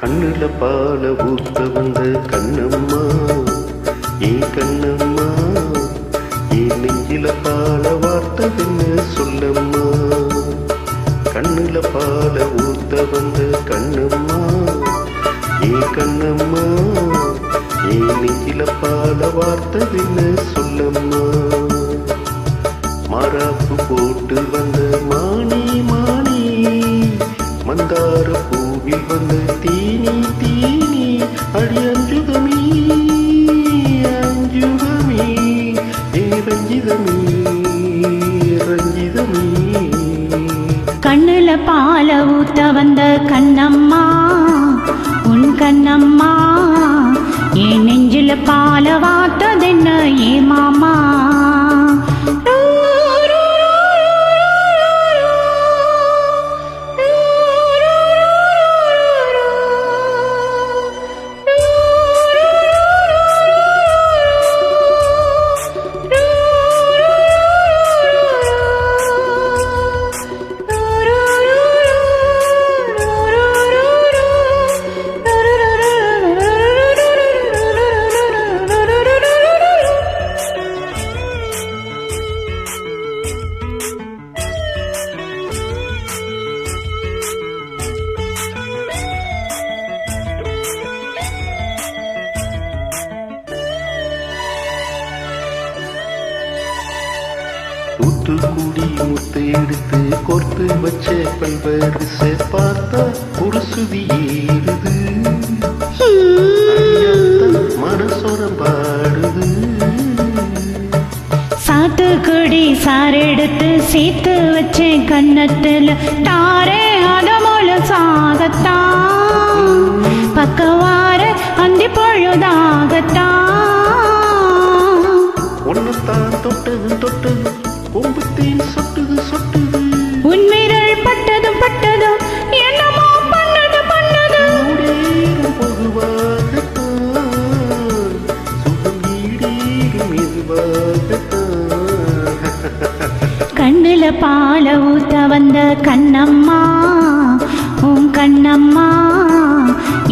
கண்ணுல பால ஊத்த வந்த கண்ணம்மா ஏன் கண்ணம்மா ஏன் நெஞ்சில பால வார்த்ததுன்னு சொல்லம்மா. கண்ணுல பால ஊத்த வந்த கண்ணம்மா ஏன் கண்ணம்மா ஏன் நெஞ்சில பால வார்த்ததுன்னு சொல்லம்மா. மாறாப்பு போட்டு வந்த மானி மானி மந்தார பூவில் வந்த தீனி தீனி அடி அஞ்சுகமீ அஞ்சுகமீ ஏ ரஞ்சிதமீ ரஞ்சிதமீ. கண்ணுல பால ஊத்த வந்த கண்ணம்மா உன் கண்ணம்மா என் நெஞ்சில பால வாத்ததென்ன ஏ மாமா. தூத்துக்குடி முத்து எடுத்து கோர்த்து வச்ச பல்வரிசை பார்த்தா ஒரு சுதி ஏறுது மனசோரம் பாடுது. சாத்துக்குடி சார் எடுத்து சேர்த்து வச்சேன் கண்ணத்துல தாரே அதமோல சாகத்தான் பக்கவார அந்தி பொழுதாகத்தான். ஒன்னத்தான் தொட்டது தொட்டது கொம்புத்தேன் சொட்டுது சொட்டுது உன்மிரல் பட்டதும் பட்டதும் என்னமோ பண்ணது பண்ணது. பொதுவாகத்தான் சுகம் ஈடேறும் மெதுவாகத்தான். கண்ணுல பால ஊத்த வந்த கண்ணம்மா உன் கண்ணம்மா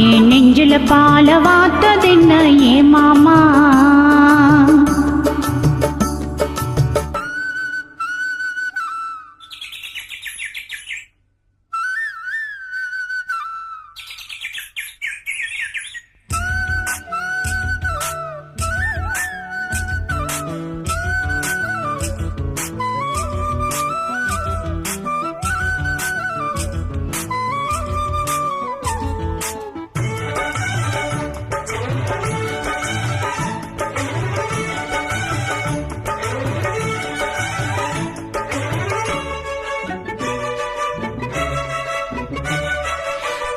என் நெஞ்சில பால வாத்ததென்ன ஏ மாமா.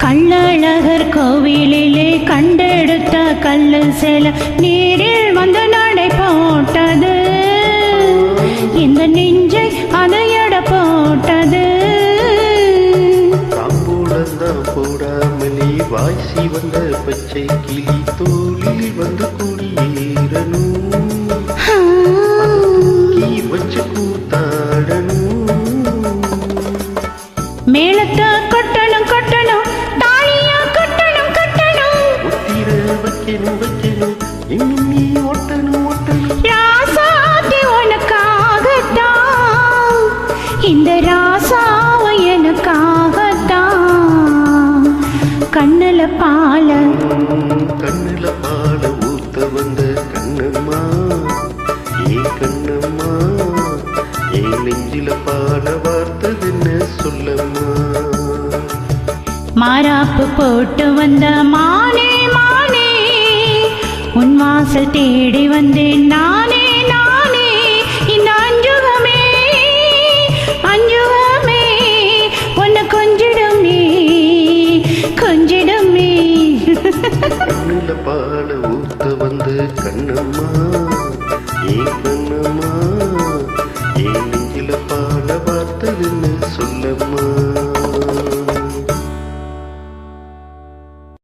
கள்ளழகர் கோவிலிலே கண்டெடுத்த கல்லு சேல நீரில் வந்து நடை போட்டது இந்த நெஞ்சை அதை எட போட்டது. தாம்பூலந்தான் போடாமலே வாய்ச்சி வந்த பச்சை கிளி தோளில் வந்து குடியேறணும் வச்சு கூத்தாடணும். மேளத்தை கொட்டணும் கொட்டணும் தாலியா கொட்டணும் கொட்டணும் ஒத்திர வைக்கணும் வைக்கணும் இன்னும் நீ ஒட்டணும் ஒட்டணும். ராசாத்தி உனக்காகத்தான் இந்த ராசாவ எனக்காகத்தான். கண்ணுல பால ஊத்த வந்த கண்ணம்மா ஏ கண்ணம்மா ஏ நெஞ்சில பால வார்த்ததுன்னு சொல்லம்மா. மாறாப்பு போட்டு வந்த மானே மானே உன் வாசல் தேடி வந்தேன் நானே நானே இந்த அஞ்சுகமே அஞ்சுகமே உன்னை கொஞ்சிடுமே கொஞ்சிடுமே. கண்ணுல பால ஊத்த வந்த கண்ணம்மா ஏ கண்ணம்மா ஏ நெஞ்சில பால வார்த்ததுன்னு சொல்லம்மா.